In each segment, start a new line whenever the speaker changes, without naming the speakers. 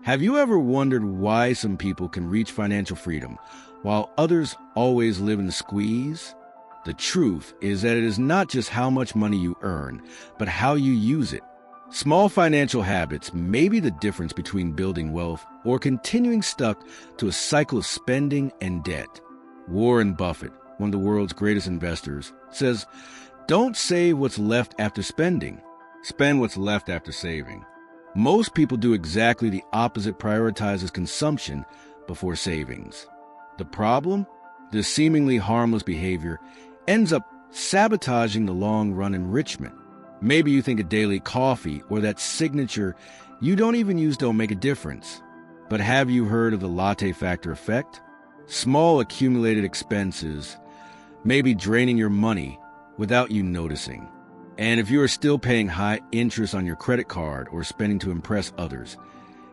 Have you ever wondered why some people can reach financial freedom while others always live in the squeeze? The truth is that it is not just how much money you earn, but how you use it. Small financial habits may be the difference between building wealth or continuing stuck to a cycle of spending and debt. Warren Buffett, one of the world's greatest investors, says, "Don't save what's left after spending. Spend what's left after saving." Most people do exactly the opposite, prioritizes consumption before savings. The problem? This seemingly harmless behavior ends up sabotaging the long-run enrichment. Maybe you think a daily coffee or that signature you don't even use don't make a difference. But have you heard of the latte factor effect? Small accumulated expenses may be draining your money without you noticing. And if you are still paying high interest on your credit card or spending to impress others,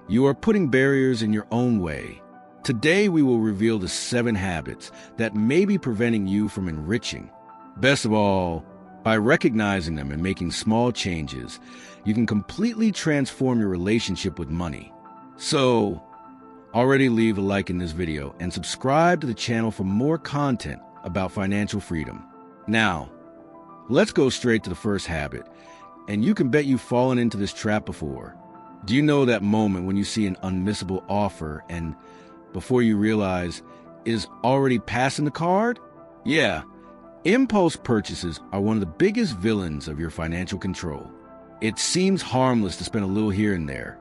you are putting barriers in your own way. Today, we will reveal the 7 habits that may be preventing you from enriching. Best of all, by recognizing them and making small changes, you can completely transform your relationship with money. So, already leave a like in this video and subscribe to the channel for more content about financial freedom. Now, let's go straight to the first habit, and you can bet you've fallen into this trap before. Do you know that moment when you see an unmissable offer and before you realize is already passing the card? Yeah, impulse purchases are one of the biggest villains of your financial control. It seems harmless to spend a little here and there,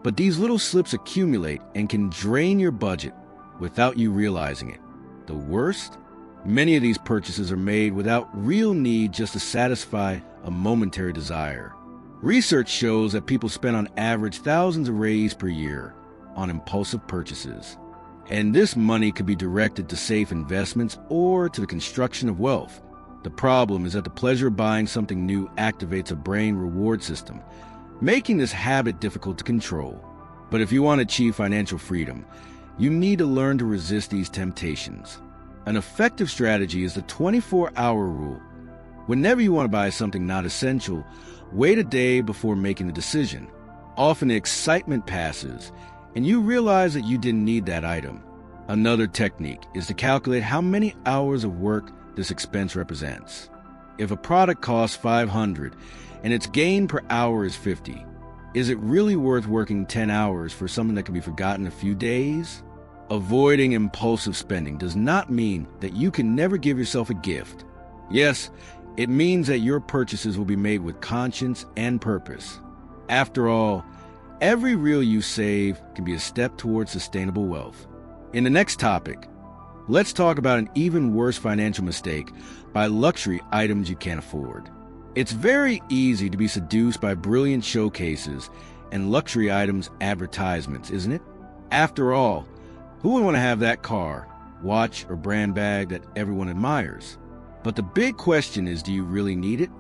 but these little slips accumulate and can drain your budget without you realizing it. The worst? Many of these purchases are made without real need, just to satisfy a momentary desire. Research shows that people spend on average thousands of rays per year on impulsive purchases. And this money could be directed to safe investments or to the construction of wealth. The problem is that the pleasure of buying something new activates a brain reward system, making this habit difficult to control. But if you want to achieve financial freedom, you need to learn to resist these temptations. An effective strategy is the 24-hour rule. Whenever you want to buy something not essential, wait a day before making the decision. Often the excitement passes, and you realize that you didn't need that item. Another technique is to calculate how many hours of work this expense represents. If a product costs $500 and its gain per hour is $50, is it really worth working 10 hours for something that can be forgotten in a few days? Avoiding impulsive spending does not mean that you can never give yourself a gift. Yes, it means that your purchases will be made with conscience and purpose. After all, every real you save can be a step towards sustainable wealth. In the next topic, let's talk about an even worse financial mistake: buy luxury items you can't afford. It's very easy to be seduced by brilliant showcases and luxury items advertisements, isn't it? After all, who would want to have that car, watch, or brand bag that everyone admires? But the big question is, do you really need it?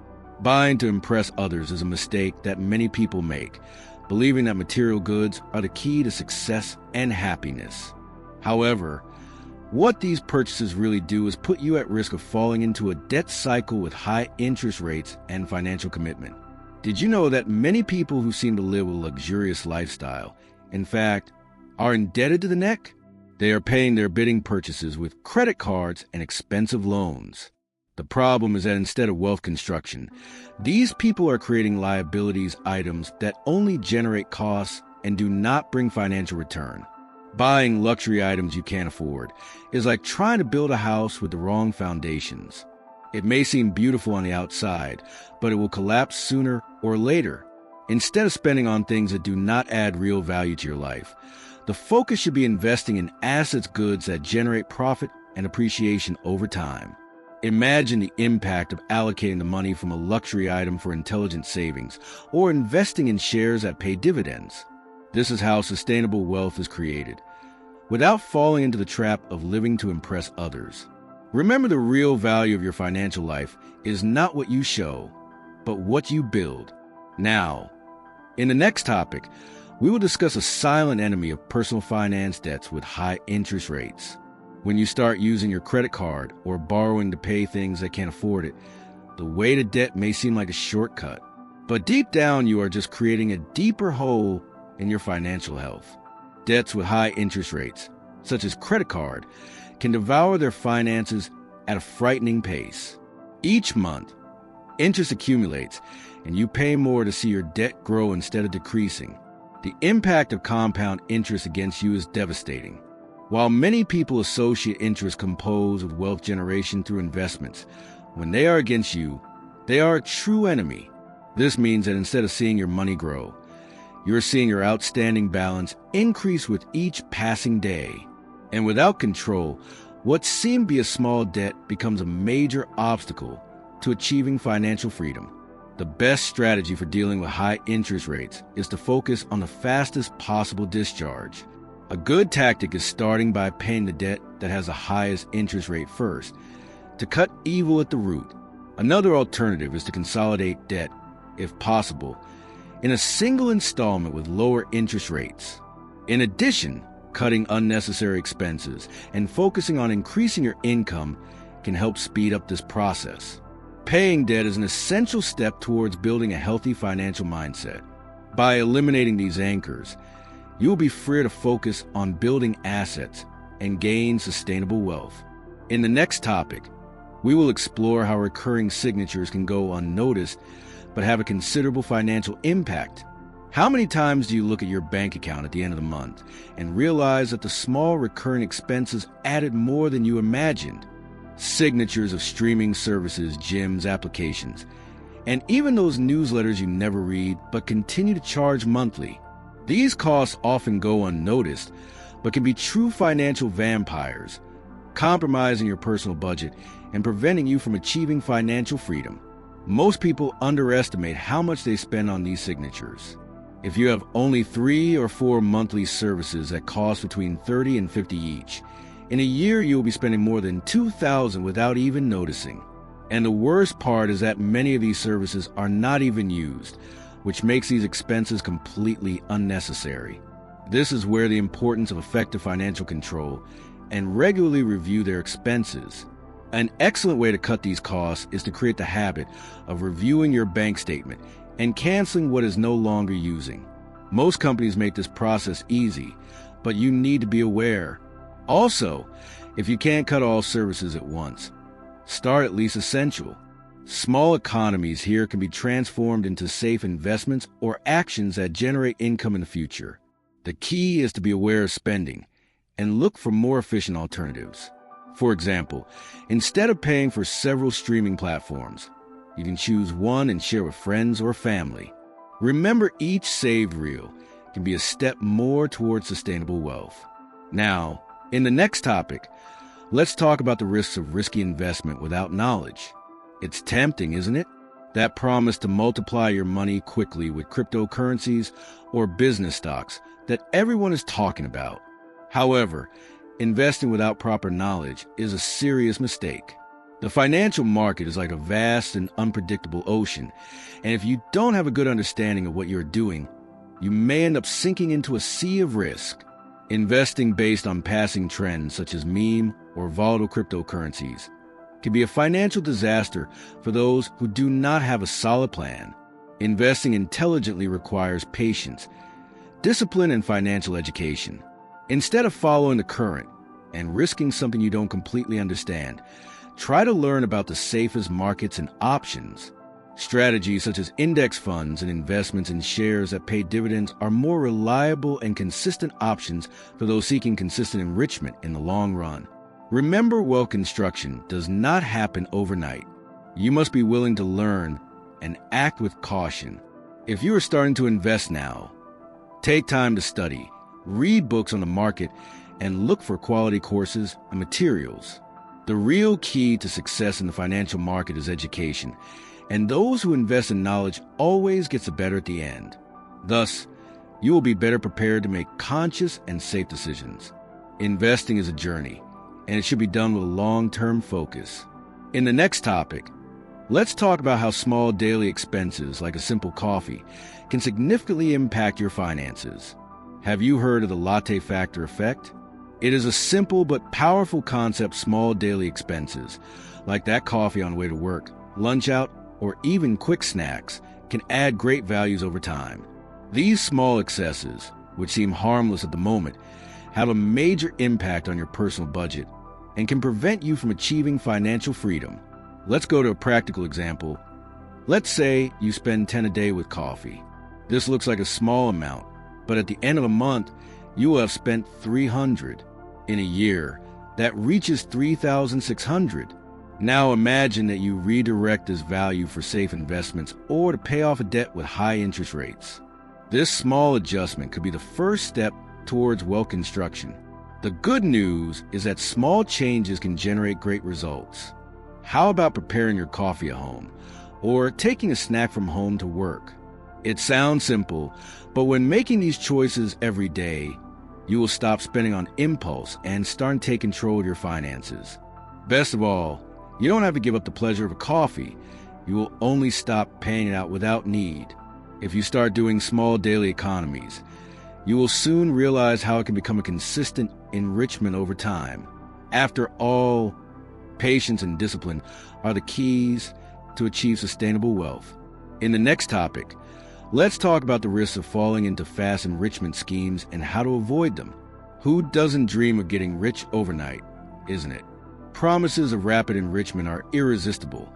Buying to impress others is a mistake that many people make, believing that material goods are the key to success and happiness. However, what these purchases really do is put you at risk of falling into a debt cycle with high interest rates and financial commitment. Did you know that many people who seem to live a luxurious lifestyle, in fact, are indebted to the neck? They are paying their bidding purchases with credit cards and expensive loans. The problem is that instead of wealth construction, these people are creating liabilities items that only generate costs and do not bring financial return. Buying luxury items you can't afford is like trying to build a house with the wrong foundations. It may seem beautiful on the outside, but it will collapse sooner or later. Instead of spending on things that do not add real value to your life, the focus should be investing in assets, goods that generate profit and appreciation over time. Imagine the impact of allocating the money from a luxury item for intelligent savings or investing in shares that pay dividends. This is how sustainable wealth is created, without falling into the trap of living to impress others. Remember, the real value of your financial life is not what you show, but what you build. Now, in the next topic, we will discuss a silent enemy of personal finance debts with high interest rates. When you start using your credit card or borrowing to pay things that can't afford it, the way to debt may seem like a shortcut, but deep down you are just creating a deeper hole in your financial health. debts with high interest rates, such as credit card, can devour their finances at a frightening pace. Each month, interest accumulates, and you pay more to see your debt grow instead of decreasing. The impact of compound interest against you is devastating. While many people associate interest composed with wealth generation through investments, when they are against you, they are a true enemy. This means that instead of seeing your money grow, you're seeing your outstanding balance increase with each passing day. And without control, what seemed to be a small debt becomes a major obstacle to achieving financial freedom. The best strategy for dealing with high interest rates is to focus on the fastest possible discharge. A good tactic is starting by paying the debt that has the highest interest rate first, to cut evil at the root. Another alternative is to consolidate debt, if possible, in a single installment with lower interest rates. In addition, cutting unnecessary expenses and focusing on increasing your income can help speed up this process. Paying debt is an essential step towards building a healthy financial mindset. By eliminating these anchors, you will be free to focus on building assets and gain sustainable wealth. In the next topic, we will explore how recurring signatures can go unnoticed but have a considerable financial impact. How many times do you look at your bank account at the end of the month and realize that the small recurring expenses added more than you imagined? Signatures of streaming services, gyms, applications, and even those newsletters you never read but continue to charge monthly. These costs often go unnoticed, but can be true financial vampires, compromising your personal budget and preventing you from achieving financial freedom. Most people underestimate how much they spend on these signatures. If you have only 3 or 4 monthly services that cost between $30 and $50 each, in a year you will be spending more than $2,000 without even noticing. And the worst part is that many of these services are not even used, which makes these expenses completely unnecessary. This is where the importance of effective financial control and regularly review their expenses. An excellent way to cut these costs is to create the habit of reviewing your bank statement and canceling what is no longer using. Most companies make this process easy, but you need to be aware. Also, if you can't cut all services at once, start at least essential. Small economies here can be transformed into safe investments or actions that generate income in the future. The key is to be aware of spending and look for more efficient alternatives. For example, instead of paying for several streaming platforms, you can choose one and share with friends or family. Remember, each saved reel can be a step more towards sustainable wealth. Now, in the next topic, let's talk about the risks of risky investment without knowledge. It's tempting, isn't it? That promise to multiply your money quickly with cryptocurrencies or business stocks that everyone is talking about. However, investing without proper knowledge is a serious mistake. The financial market is like a vast and unpredictable ocean, and if you don't have a good understanding of what you're doing, you may end up sinking into a sea of risk. Investing based on passing trends such as meme or volatile cryptocurrencies can be a financial disaster for those who do not have a solid plan. Investing intelligently requires patience, discipline, and financial education. Instead of following the current and risking something you don't completely understand, try to learn about the safest markets and options. Strategies such as index funds and investments in shares that pay dividends are more reliable and consistent options for those seeking consistent enrichment in the long run. Remember, wealth construction does not happen overnight. You must be willing to learn and act with caution. If you are starting to invest now, take time to study, read books on the market, and look for quality courses and materials. The real key to success in the financial market is education, and those who invest in knowledge always gets the better at the end. Thus, you will be better prepared to make conscious and safe decisions. Investing is a journey, and it should be done with a long-term focus. In the next topic, let's talk about how small daily expenses like a simple coffee can significantly impact your finances. Have you heard of the latte factor effect? It is a simple but powerful concept. Small daily expenses, like that coffee on the way to work, lunch out, or even quick snacks, can add great values over time. These small excesses, which seem harmless at the moment, have a major impact on your personal budget and can prevent you from achieving financial freedom. Let's go to a practical example. Let's say you spend $10 a day with coffee. This looks like a small amount, but at the end of a month, you will have spent $300. In a year, that reaches $3,600. Now imagine that you redirect this value for safe investments or to pay off a debt with high interest rates. This small adjustment could be the first step towards wealth construction. The good news is that small changes can generate great results. How about preparing your coffee at home or taking a snack from home to work? It sounds simple, but when making these choices every day, you will stop spending on impulse and start to take control of your finances. Best of all, you don't have to give up the pleasure of a coffee. You will only stop paying it out without need. If you start doing small daily economies, you will soon realize how it can become a consistent enrichment over time. After all, patience and discipline are the keys to achieve sustainable wealth. In the next topic, let's talk about the risks of falling into fast enrichment schemes and how to avoid them. Who doesn't dream of getting rich overnight, isn't it? Promises of rapid enrichment are irresistible,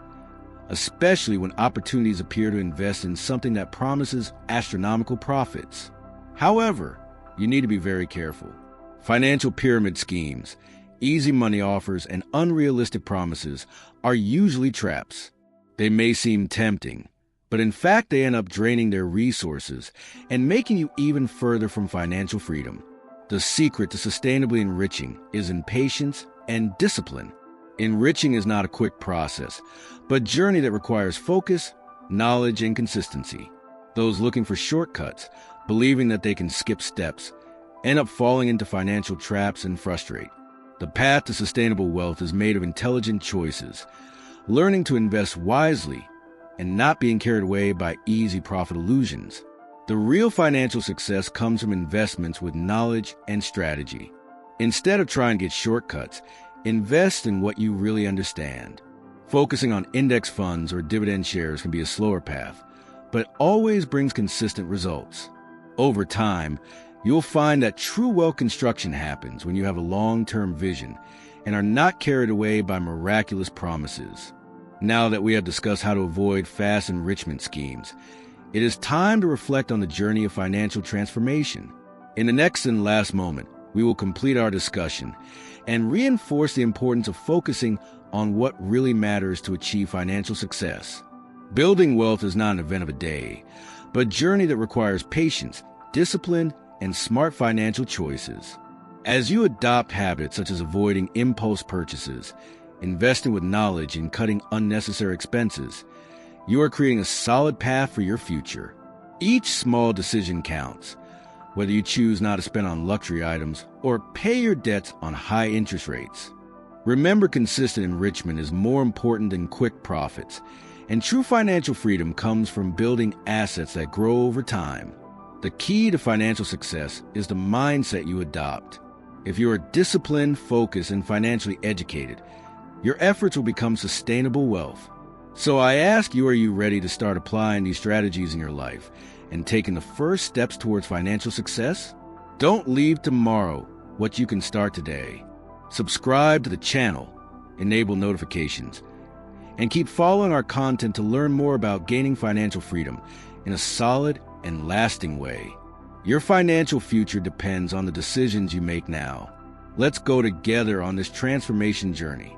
especially when opportunities appear to invest in something that promises astronomical profits. However, you need to be very careful. Financial pyramid schemes, easy money offers, and unrealistic promises are usually traps. They may seem tempting, but in fact they end up draining their resources and making you even further from financial freedom. The secret to sustainably enriching is in patience and discipline. Enriching is not a quick process, but a journey that requires focus, knowledge, and consistency. Those looking for shortcuts, believing that they can skip steps, end up falling into financial traps and frustrate. The path to sustainable wealth is made of intelligent choices, learning to invest wisely, and not being carried away by easy profit illusions. The real financial success comes from investments with knowledge and strategy. Instead of trying to get shortcuts, invest in what you really understand. Focusing on index funds or dividend shares can be a slower path, but always brings consistent results. Over time, you'll find that true wealth construction happens when you have a long-term vision and are not carried away by miraculous promises. Now that we have discussed how to avoid fast enrichment schemes, it is time to reflect on the journey of financial transformation. In the next and last moment, we will complete our discussion and reinforce the importance of focusing on what really matters to achieve financial success. Building wealth is not an event of a day, but a journey that requires patience, discipline, and smart financial choices. As you adopt habits such as avoiding impulse purchases, investing with knowledge, and cutting unnecessary expenses, you are creating a solid path for your future. Each small decision counts, whether you choose not to spend on luxury items or pay your debts on high interest rates. Remember, consistent enrichment is more important than quick profits, and true financial freedom comes from building assets that grow over time. The key to financial success is the mindset you adopt. If you are disciplined, focused, and financially educated, your efforts will become sustainable wealth. So I ask you, are you ready to start applying these strategies in your life and taking the first steps towards financial success? Don't leave tomorrow what you can start today. Subscribe to the channel, enable notifications, and keep following our content to learn more about gaining financial freedom in a solid and lasting way. Your financial future depends on the decisions you make now. Let's go together on this transformation journey.